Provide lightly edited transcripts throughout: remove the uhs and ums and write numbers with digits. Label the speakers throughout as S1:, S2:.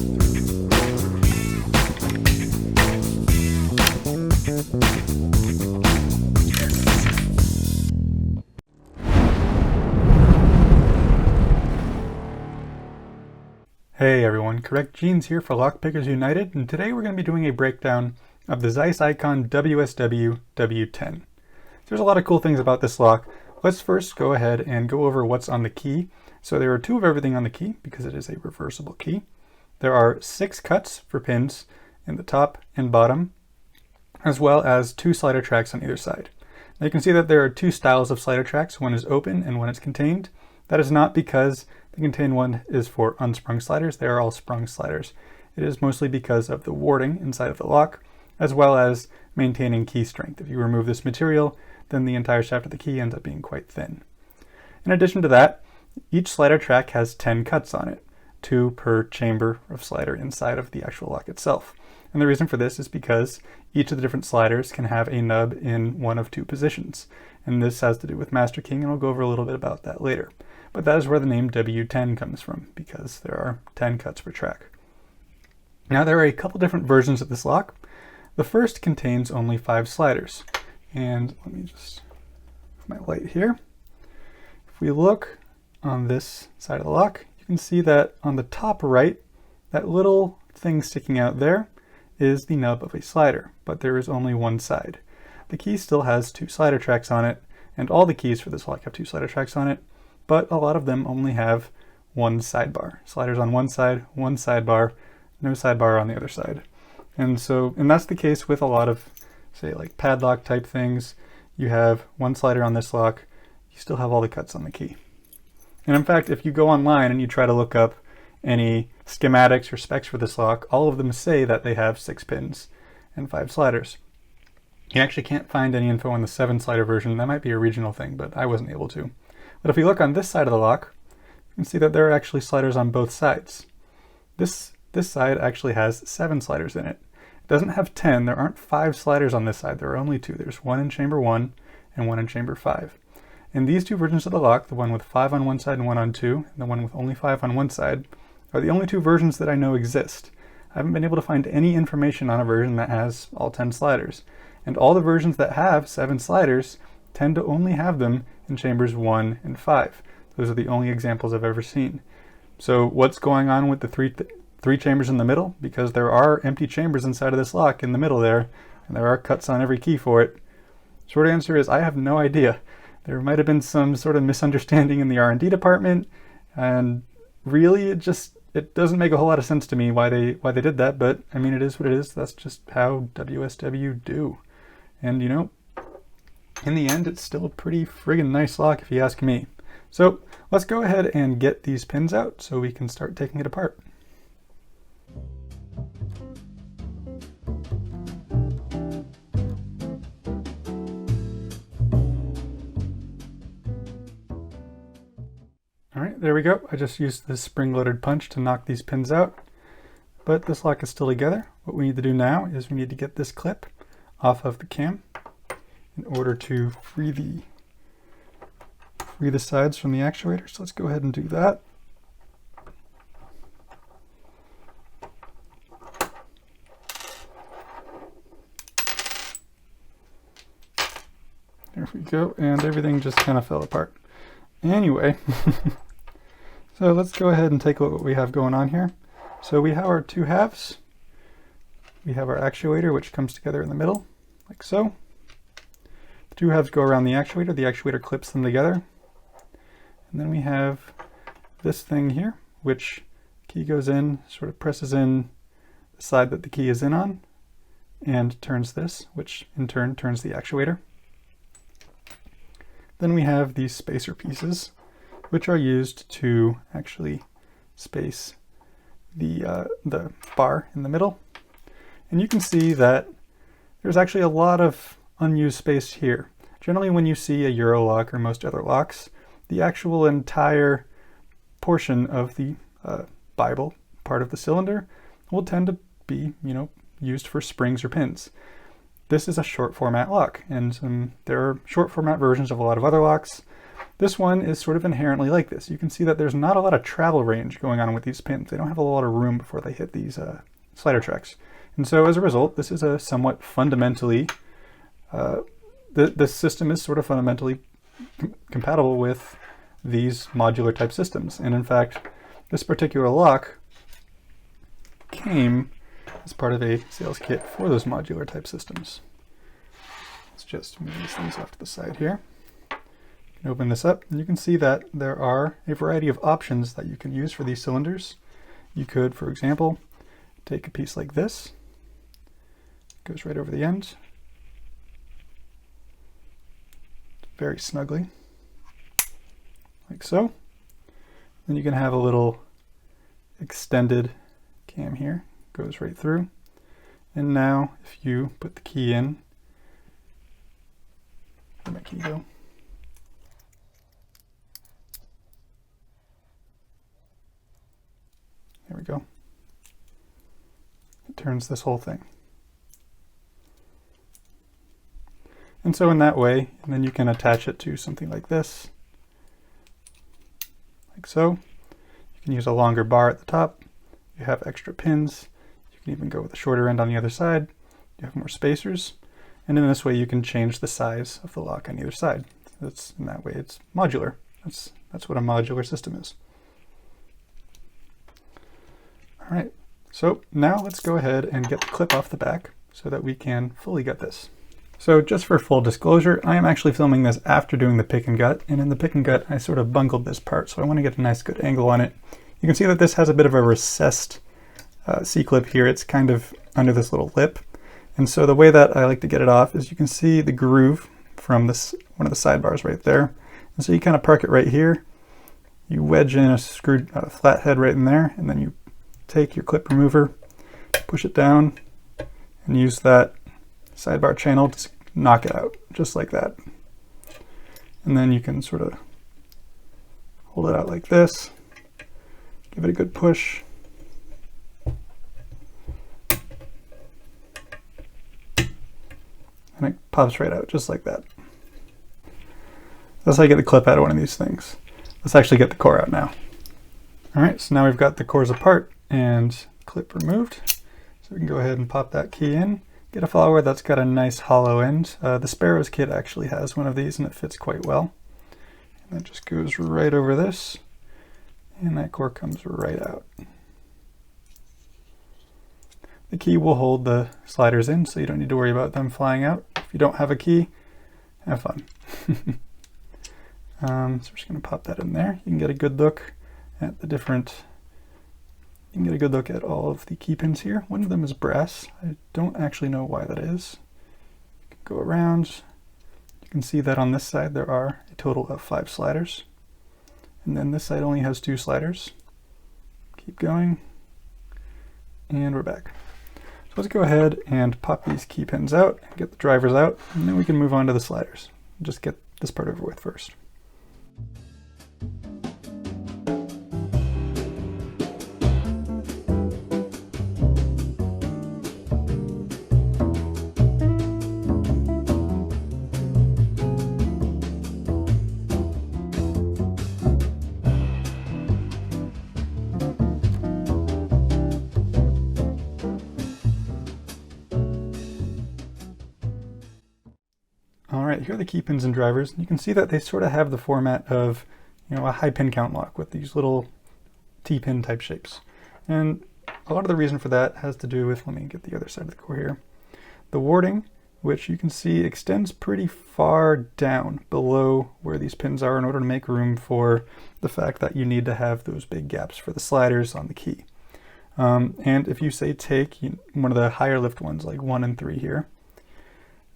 S1: Hey everyone, CorrectJeans here for Lockpickers United, and today we're going to be doing a breakdown of the Zeiss Ikon WSW W10. There's a lot of cool things about this lock. Let's first go ahead and go over what's on the key. So there are 2 of everything on the key because it is a reversible key. There are 6 cuts for pins in the top and bottom, as well as 2 slider tracks on either side. Now you can see that there are 2 styles of slider tracks. One is open and one is contained. That is not because the contained one is for unsprung sliders. They are all sprung sliders. It is mostly because of the warding inside of the lock, as well as maintaining key strength. If you remove this material, then the entire shaft of the key ends up being quite thin. In addition to that, each slider track has 10 cuts on it, 2 per chamber of slider inside of the actual lock itself. And the reason for this is because each of the different sliders can have a nub in one of 2 positions. And this has to do with master keying, and I'll go over a little bit about that later. But that is where the name W10 comes from, because there are 10 cuts per track. Now there are a couple different versions of this lock. The first contains only 5 sliders. And let me just put my light here. If we look on this side of the lock, you can see that on the top right, that little thing sticking out there is the nub of a slider, but there is only one side. The key still has 2 slider tracks on it, and all the keys for this lock have 2 slider tracks on it, but a lot of them only have 1 sidebar. Sliders on one side, 1 sidebar, no sidebar on the other side. And that's the case with a lot of, say, like padlock type things. You have 1 slider on this lock, you still have all the cuts on the key. And in fact, if you go online and you try to look up any schematics or specs for this lock, all of them say that they have 6 pins and 5 sliders. You actually can't find any info on the 7 slider version. That might be a regional thing, but I wasn't able to. But if we look on this side of the lock, you can see that there are actually sliders on both sides. This side actually has 7 sliders in it. It doesn't have 10. There aren't 5 sliders on this side. There are only 2. There's 1 in chamber 1 and 1 in chamber 5. And these 2 versions of the lock, the one with 5 on one side and 1 on 2, and the one with only 5 on one side, are the only 2 versions that I know exist. I haven't been able to find any information on a version that has all 10 sliders. And all the versions that have 7 sliders tend to only have them in chambers 1 and 5. Those are the only examples I've ever seen. So what's going on with the three chambers in the middle? Because there are empty chambers inside of this lock in the middle there, and there are cuts on every key for it. Short answer is I have no idea. There might have been some sort of misunderstanding in the R&D department, and really it doesn't make a whole lot of sense to me why they did that, but I mean, it is what it is. That's just how WSW do. And you know, in the end, it's still a pretty friggin' nice lock if you ask me. So let's go ahead and get these pins out so we can start taking it apart. All right, there we go. I just used this spring-loaded punch to knock these pins out, but this lock is still together. What we need to do now is we need to get this clip off of the cam in order to free the sides from the actuator. So let's go ahead and do that. There we go, and everything just kind of fell apart. Anyway, so let's go ahead and take a look at what we have going on here. So we have our 2 halves. We have our actuator, which comes together in the middle, like so. The 2 halves go around the actuator clips them together. And then we have this thing here, which key goes in, sort of presses in the side that the key is in on, and turns this, which in turn turns the actuator. Then we have these spacer pieces, which are used to actually space the bar in the middle. And you can see that there's actually a lot of unused space here. Generally, when you see a Euro lock or most other locks, the actual entire portion of the Bible part of the cylinder will tend to be, used for springs or pins. This is a short format lock, and there are short format versions of a lot of other locks. This one is sort of inherently like this. You can see that there's not a lot of travel range going on with these pins. They don't have a lot of room before they hit these slider tracks. And so as a result, this is a somewhat fundamentally, this system is sort of fundamentally compatible with these modular type systems. And in fact, this particular lock came as part of a sales kit for those modular type systems. Let's just move these things off to the side here. You can open this up and you can see that there are a variety of options that you can use for these cylinders. You could, for example, take a piece like this, goes right over the end, very snugly, like so. Then you can have a little extended cam here, goes right through. And now if you put the key in, where'd my key go? There we go. It turns this whole thing. And so in that way, and then you can attach it to something like this, like so. You can use a longer bar at the top. You have extra pins. You can even go with a shorter end on the other side. You have more spacers. And in this way, you can change the size of the lock on either side. That's, in that way, it's modular. That's what a modular system is. All right, so now let's go ahead and get the clip off the back so that we can fully gut this. So just for full disclosure, I am actually filming this after doing the pick and gut, and in the pick and gut, I sort of bungled this part, so I want to get a nice good angle on it. You can see that this has a bit of a recessed C-clip here. It's kind of under this little lip. And so the way that I like to get it off is you can see the groove from this one of the sidebars right there. And so you kind of park it right here. You wedge in a screwed flat head right in there, and then you take your clip remover, push it down, and use that sidebar channel to knock it out, just like that. And then you can sort of hold it out like this, give it a good push, and it pops right out, just like that. That's how you get the clip out of one of these things. Let's actually get the core out now. All right, so now we've got the cores apart and clip removed. So we can go ahead and pop that key in. Get a follower that's got a nice hollow end. The Sparrows kit actually has one of these and it fits quite well. And that just goes right over this, and that core comes right out. The key will hold the sliders in, so you don't need to worry about them flying out. If you don't have a key, have fun. So we're just going to pop that in there. You can get a good look at the different, you can get a good look at all of the key pins here. One of them is brass. I don't actually know why that is. You can go around. You can see that on this side there are a total of 5 sliders. And then this side only has 2 sliders. Keep going. And we're back. So let's go ahead and pop these key pins out, get the drivers out, and then we can move on to the sliders. Just get this part over with first. All right, here are the key pins and drivers. You can see that they sort of have the format of, a high pin count lock with these little T-pin type shapes. And a lot of the reason for that has to do with, let me get the other side of the core here. The warding, which you can see extends pretty far down below where these pins are in order to make room for the fact that you need to have those big gaps for the sliders on the key. And if you say take one of the higher lift ones, like 1 and 3 here,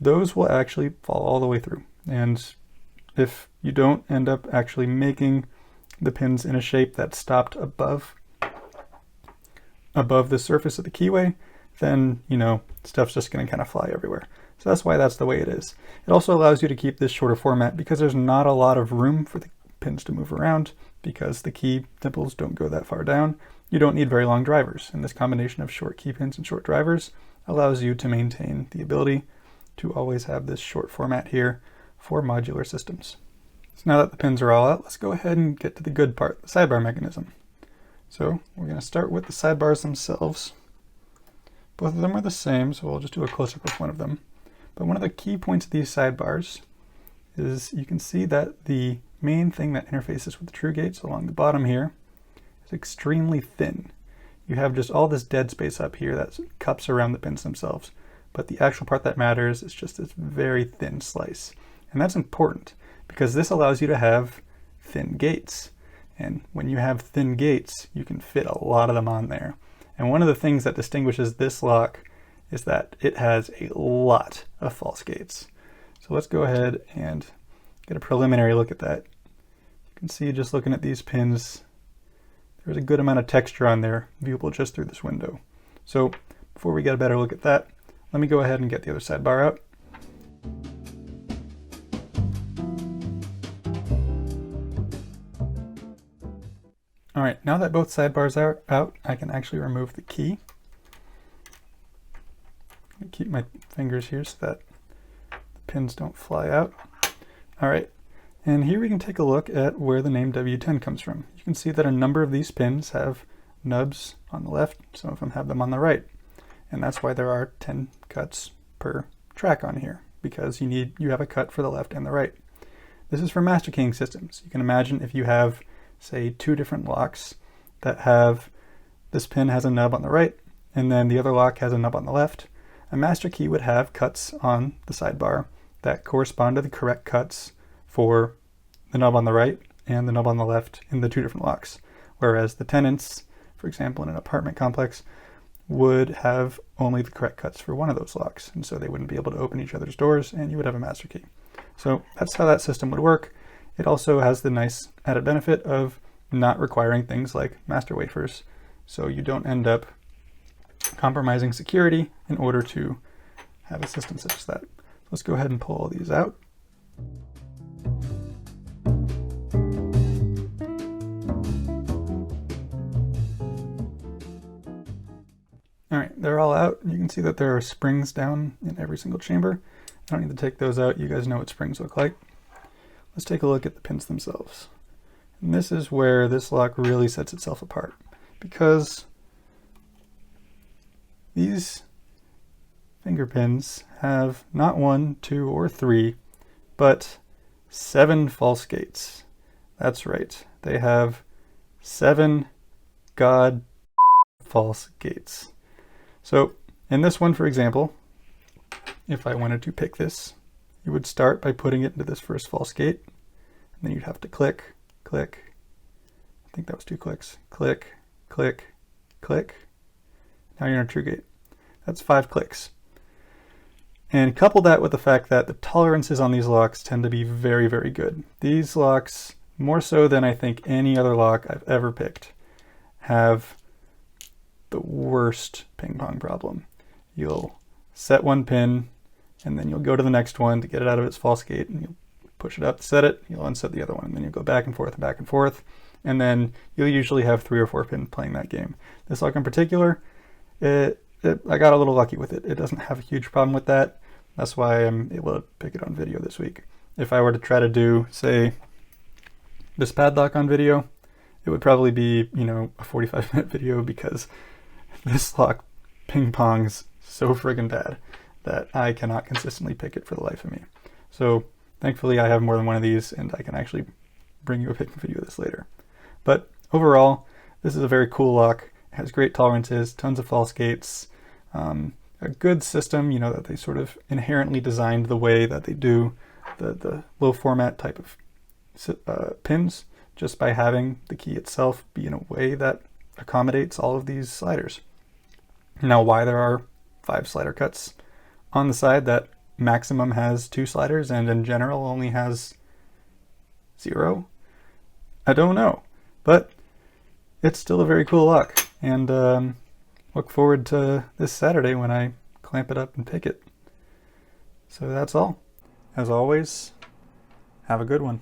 S1: those will actually fall all the way through. And if you don't end up actually making the pins in a shape that's stopped above the surface of the keyway, then, stuff's just going to kind of fly everywhere. So that's why that's the way it is. It also allows you to keep this shorter format because there's not a lot of room for the pins to move around because the key nipples don't go that far down. You don't need very long drivers. And this combination of short key pins and short drivers allows you to maintain the ability to always have this short format here for modular systems. So now that the pins are all out, let's go ahead and get to the good part, the sidebar mechanism. So we're going to start with the sidebars themselves. Both of them are the same, so we'll just do a close-up of one of them. But one of the key points of these sidebars is you can see that the main thing that interfaces with the true gates along the bottom here is extremely thin. You have just all this dead space up here that cups around the pins themselves, but the actual part that matters is just this very thin slice. And that's important because this allows you to have thin gates. And when you have thin gates, you can fit a lot of them on there. And one of the things that distinguishes this lock is that it has a lot of false gates. So let's go ahead and get a preliminary look at that. You can see just looking at these pins, there's a good amount of texture on there, viewable just through this window. So before we get a better look at that, let me go ahead and get the other sidebar out. All right, now that both sidebars are out, I can actually remove the key. I keep my fingers here so that the pins don't fly out. All right, and here we can take a look at where the name W10 comes from. You can see that a number of these pins have nubs on the left, some of them have them on the right. And that's why there are 10 cuts per track on here, because you have a cut for the left and the right. This is for master keying systems. You can imagine if you have, say, 2 different locks that have, this pin has a nub on the right, and then the other lock has a nub on the left. A master key would have cuts on the sidebar that correspond to the correct cuts for the nub on the right and the nub on the left in the 2 different locks. Whereas the tenants, for example, in an apartment complex, would have only the correct cuts for one of those locks. And so they wouldn't be able to open each other's doors and you would have a master key. So that's how that system would work. It also has the nice added benefit of not requiring things like master wafers. So you don't end up compromising security in order to have a system such as that. Let's go ahead and pull all these out. All right, they're all out. You can see that there are springs down in every single chamber. I don't need to take those out. You guys know what springs look like. Let's take a look at the pins themselves. And this is where this lock really sets itself apart, because these finger pins have not 1, 2, or 3, but 7 false gates. That's right. They have 7 god false gates. So in this one, for example, if I wanted to pick this, you would start by putting it into this first false gate, and then you'd have to click, click, I think that was 2 clicks, click, click, click. Now you're in a true gate. That's 5 clicks. And couple that with the fact that the tolerances on these locks tend to be very, very good. These locks, more so than I think any other lock I've ever picked, have the worst ping pong problem. You'll set one pin, and then you'll go to the next one to get it out of its false gate, and you'll push it up to set it, you'll unset the other one, and then you'll go back and forth, and then you'll usually have 3 or 4 pins playing that game. This lock in particular, I got a little lucky with it. It doesn't have a huge problem with that. That's why I'm able to pick it on video this week. If I were to try to do, say, this padlock on video, it would probably be, you know, a 45-minute video, because this lock ping pongs so friggin' bad that I cannot consistently pick it for the life of me. So thankfully I have more than one of these, and I can actually bring you a picking video of this later. But overall, this is a very cool lock. It has great tolerances, tons of false gates, a good system, you know, that they sort of inherently designed the way that they do the low format type of pins, just by having the key itself be in a way that accommodates all of these sliders. Now, why there are 5 slider cuts on the side that maximum has 2 sliders and in general only has 0, I don't know, but it's still a very cool lock, and look forward to this Saturday when I clamp it up and pick it. So that's all. As always, have a good one.